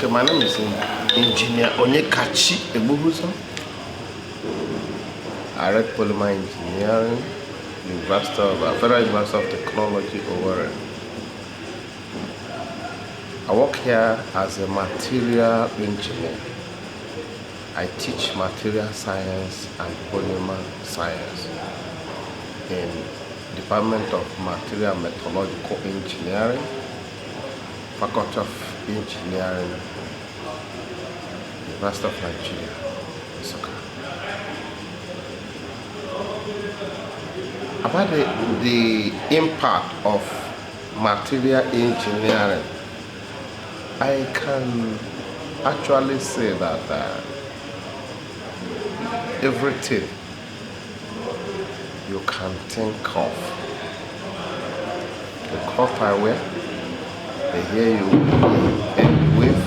Okay, my name is Engineer Onyekachi Egbubuzo. I read Polymer Engineering, Federal University of Technology, Owerri. I work here as a material engineer. I teach material science and polymer science in Department of Material Metallurgical Engineering, Faculty of Engineering, University of Nigeria, Nsukka. About the impact of material engineering, I can actually say that everything you can think of, the cloth I wear, the hair you weave,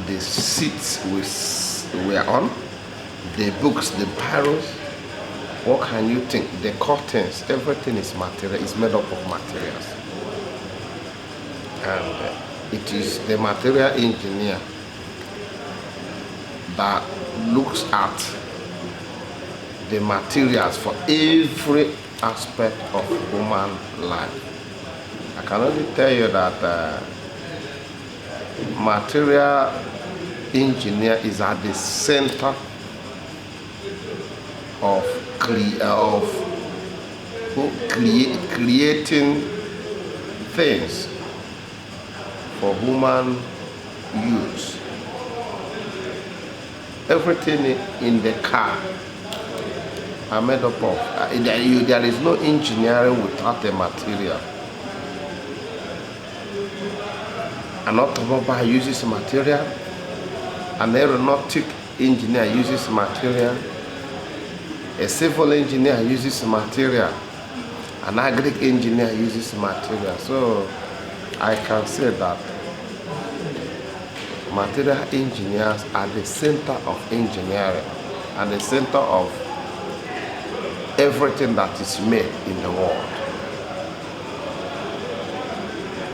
the seats we are on, the books, the barrels, what can you think? The curtains, everything is material, is made up of materials. And it is the material engineer that looks at the materials for every aspect of human life. I can only tell you that material engineer is at the center of creating things for human use. Everything in the car are made up of. There is no engineering without a material. An automobile uses material. An aeronautic engineer uses material. A civil engineer uses material. An agric engineer uses material. So I can say that material engineers are the center of engineering and the center of everything that is made in the world.